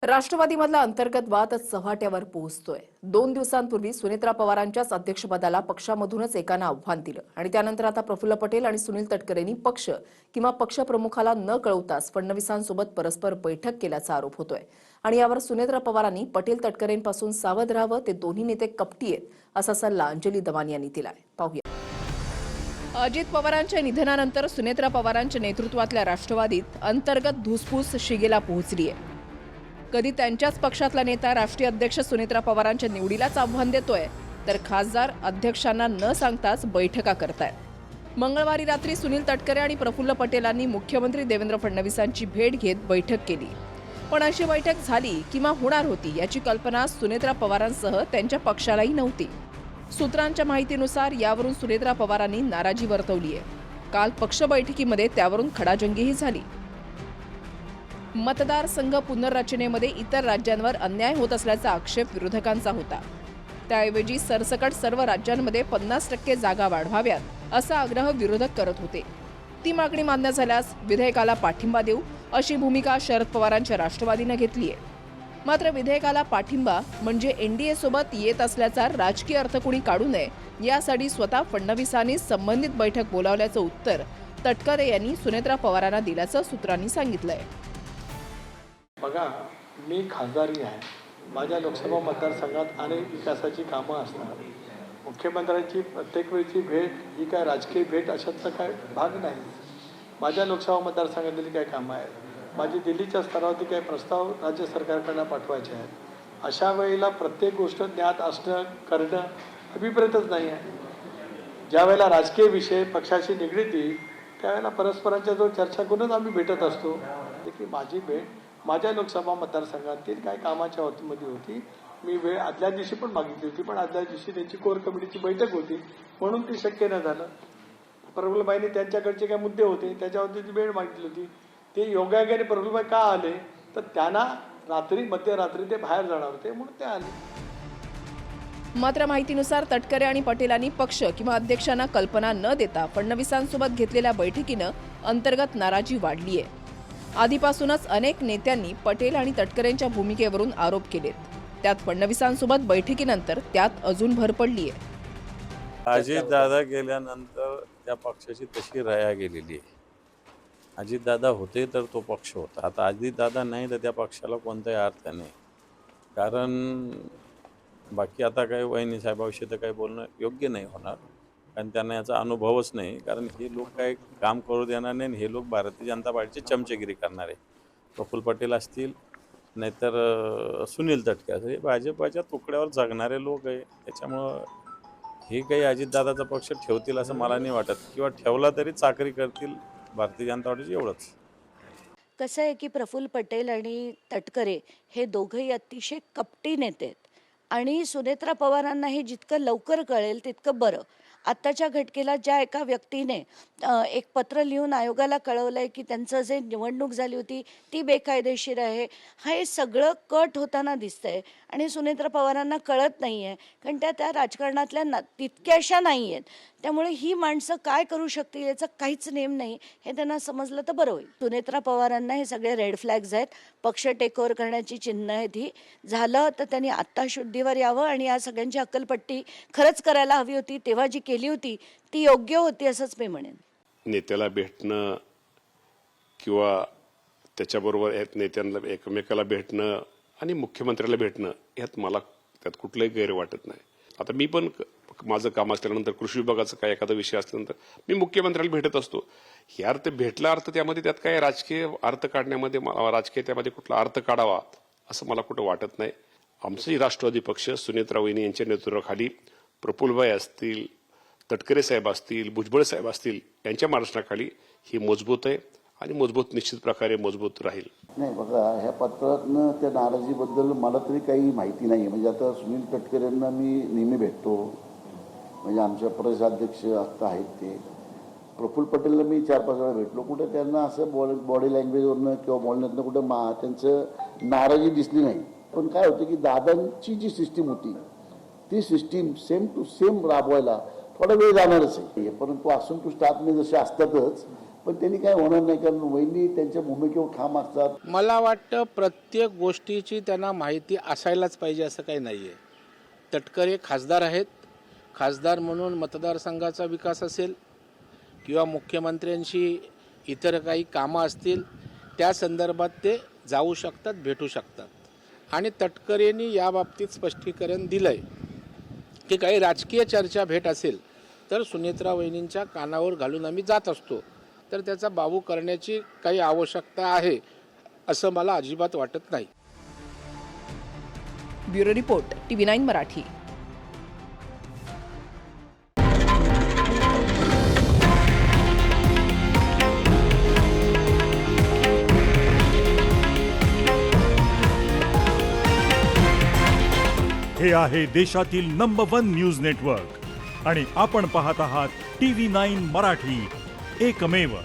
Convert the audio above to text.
राष्ट्रवादीमधला अंतर्गत वाद चव्हाट्यावर पोहोचतोय। 2 दिवसांपूर्वी सुनेत्रा पवारांच्याच अध्यक्षपदाला पक्षामधूनच एकानं आव्हान दिलं आणि त्यानंतर आता प्रफुल्ल पटेल आणि सुनील तटकरेंनी पक्ष किंवा पक्षप्रमुखाला न कळवताच फडणवीसांसोबत परस्पर बैठक केल्याचा आरोप होतोय आणि यावर सुनेत्रा पवारांनी पटेल तटकरेंपासून सावध राहावं, ते दोन्ही नेते कपटी आहेत असा सल्ला अंजली दवान यांनी दिलाय। पाहूया। अजित पवारांच्या निधनानंतर सुनेत्रा पवारांच्या नेतृत्वातल्या राष्ट्रवादीत अंतर्गत धुसफूस शिगेला पोहोचली आहे। कधी त्यांच्याच पक्षातला नेता राष्ट्रीय अध्यक्ष सुनेत्रा पवारांच्या निवडीलाच आव्हान देतोय, तर खासदार अध्यक्षांना न सांगताच बैठका करतायत। मंगळवारी रात्री सुनील तटकरे आणि प्रफुल्ल पटेलांनी मुख्यमंत्री देवेंद्र फडणवीसांची भेट घेत बैठक केली, पण अशी बैठक झाली किंवा होणार होती याची कल्पना सुनेत्रा पवारांसह त्यांच्या पक्षालाही नव्हती। सूत्रांच्या माहितीनुसार यावरून सुनेत्रा पवारांनी नाराजी वर्तवली आहे। काल पक्ष बैठकीमध्ये त्यावरून खडाजंगीही झाली। मतदारसंघ पुनर्रचनेमध्ये इतर राज्यांवर अन्याय होत असल्याचा आक्षेप विरोधकांचा होता। त्याऐवजी सरसकट सर्व राज्यांमध्ये 50% जागा वाढवाव्यात असा आग्रह विरोधक करत होते। ती मागणी मान्य झाल्यास विधेयकाला पाठिंबा देऊ अशी भूमिका शरद पवारांच्या राष्ट्रवादीने घेतली आहे। मात्र विधेयकाला पाठिंबा म्हणजे एनडीए सोबत येत असल्याचा राजकीय अर्थ कुणी काढू नये यासाठी स्वतः फडणवीसांनी संबंधित बैठक बोलावल्याचं उत्तर तटकरे यांनी सुनेत्रा पवारांना दिल्याचं सूत्रांनी सांगितलंय। बघा, मी खासदारी आहे, माझ्या लोकसभा मतदारसंघात अनेक विकासाची कामं असतात। मुख्यमंत्र्यांची प्रत्येक वेळची भेट ही काय राजकीय भेट अशातला काय भाग नाही। माझ्या लोकसभा मतदारसंघातली काय कामं आहेत, माझी दिल्लीच्या स्तरावरती काही प्रस्ताव राज्य सरकारकडनं पाठवायचे आहेत। अशा वेळेला प्रत्येक गोष्ट ज्ञात असणं करणं अभिप्रेतच नाही आहे। ज्या वेळेला राजकीय विषय पक्षाशी निगडीत येईल त्यावेळेला परस्परांच्या जो चर्चा करूनच आम्ही भेटत असतो। की माझी भेट माझ्या लोकसभा मतदारसंघातील काय कामाच्या मध्ये होती। मी वेळ आदल्या दिवशी पण मागितली होती, पण आदल्या दिवशी त्यांची कोर कमिटीची बैठक होती म्हणून ती शक्य न झालं। प्रफुल्लबाईंनी त्यांच्याकडचे काय मुद्दे होते त्याच्यावरती ती वेळ मागितली होती। ते योगायोगाने प्रफुल्लबाई का आले तर त्यांना रात्री मध्यरात्री ते बाहेर जाणार होते म्हणून ते आले। मात्र माहितीनुसार तटकरे आणि पटेलांनी पक्ष किंवा अध्यक्षांना कल्पना न देता फडणवीसांसोबत घेतलेल्या बैठकीनं अंतर्गत नाराजी वाढली आहे। आधीपासूनच अनेक नेत्यांनी पटेल आणि तटकरेंच्या भूमिकेवरून आरोप केलेत। त्यात फडणवीसांसोबत बैठकीनंतर त्यात अजून भर पडली आहे। अजितदादा गेल्यानंतर त्या पक्षाची तशी राया गेलेली आहे। अजितदादा होते तर तो पक्ष होता, आता अजितदादा नाही तर त्या पक्षाला कोणताही अर्थ नाही। कारण बाकी आता काही वहिनी साहेबाविषयी तर काही बोलणं योग्य नाही होणार, कारण त्यांना याचा अनुभवच नाही। कारण हे लोक काही काम करू देणार नाही, हे लोक भारतीय जनता पार्टीची चमचेगिरी करणारे, प्रफुल्ल पटेल असतील नाहीतर सुनील तटकरे हे भाजपाच्या तुकड्यावर जगणारे लोक आहे। त्याच्यामुळं हे काही अजितदादाचा पक्ष ठेवतील असं मला नाही वाटत, किंवा ठेवला तरी चाकरी करतील भारतीय जनता पार्टीची, एवढंच। कसं आहे की प्रफुल्ल पटेल आणि तटकरे हे दोघंही अतिशय कपटी नेते आहेत आणि सुनेत्रा पवारांना हे जितकं लवकर कळेल तितकं बरं। आत्ताच्या घटकेला ज्या एका व्यक्तीने एक पत्र लिहून आयोगाला कळवलंय की त्यांचं जे निवडणूक झाली होती ती बेकायदेशीर आहे, हे सगळं कट होताना दिसतंय आणि सुनेत्रा पवारांना कळत नाही आहे, कारण त्या राजकारणातल्या तितक्याशा नाही आहेत। त्यामुळे ही माणसं काय करू शकतील याचा काहीच नेम नाही, हे त्यांना समजलं तर बरं होईल। सुनेत्रा पवारांना हे सगळे रेड फ्लॅग्स आहेत, पक्ष टेकओव्हर करण्याची चिन्ह आहेत। ही झालं तर त्यांनी आत्ता शुद्धीवर यावं आणि या सगळ्यांची अक्कलपट्टी खरंच करायला हवी होती, तेव्हा जी केली होती ती योग्य होती असंच मी म्हणेन। नेत्याला भेटणं किंवा त्याच्याबरोबर नेत्यांना एकमेकाला भेटणं आणि मुख्यमंत्र्याला भेटणं यात मला त्यात कुठलंही गैर वाटत नाही। आता मी पण माझं काम असल्यानंतर कृषी विभागाचा काय एखादा विषय असल्यानंतर मी मुख्यमंत्र्याला भेटत असतो। हे अर्थ भेटला अर्थ त्यामध्ये त्यात काय राजकीय अर्थ काढण्यामध्ये राजकीय त्यामध्ये कुठला अर्थ काढावा असं मला कुठं वाटत नाही। आमचंही राष्ट्रवादी पक्ष सुनेत्रा वहिनी यांच्या नेतृत्वाखाली प्रफुल्लबाई असतील, तटकरे साहेब असतील, भुजबळ साहेब असतील यांच्या मार्गदर्शनाखाली ही मजबूत आहे आणि मजबूत निश्चित प्रकारे मजबूत राहील। नाही बघा, ह्या पत्रातनं त्या नाराजीबद्दल मला तरी काही माहिती नाही। म्हणजे आता सुनील तटकरे यांना मी नेहमी भेटतो, म्हणजे आमच्या प्रदेशाध्यक्ष आता आहेत ते। प्रफुल्ल पटेलला मी 4-5 वेळा भेटलो, कुठं त्यांना असं बॉडी लँग्वेजवरनं किंवा बोलण्यातनं कुठं त्यांचं नाराजी दिसली नाही। पण काय होतं की दादांची जी सिस्टीम होती ती सिस्टीम सेम टू सेम राबवायला थोडा वेळ जाणारच आहे, परंतु असंतुष्ट आत्मे जसे असतातच पण त्यांनी काय होणार नाही, कारण वहिनी त्यांच्या भूमिकेवर ठाम असतात. मला वाटतं प्रत्येक गोष्टीची त्यांना माहिती असायलाच पाहिजे असं काही नाही आहे. तटकरे खासदार आहेत. खासदार म्हणून मतदारसंघाचा विकास असेल किंवा मुख्यमंत्र्यांशी इतर काही कामं असतील त्या संदर्भात ते जाऊ शकतात, भेटू शकतात. आणि तटकरेंनी याबाबतीत स्पष्टीकरण दिलं आहे की काही राजकीय चर्चा भेट असेल तर सुनेत्रा वहिनींच्या कानावर घालून आम्ही जात असतो, तर त्याचा बाबू करण्याची काही आवश्यकता आहे असं मला अजिबात वाटत नाही. Bureau report TV9 Marathi. हे आहे देशातील नंबर 1 न्यूज नेटवर्क आणि आपण पाहत आहात TV9 मराठी, एकमेव.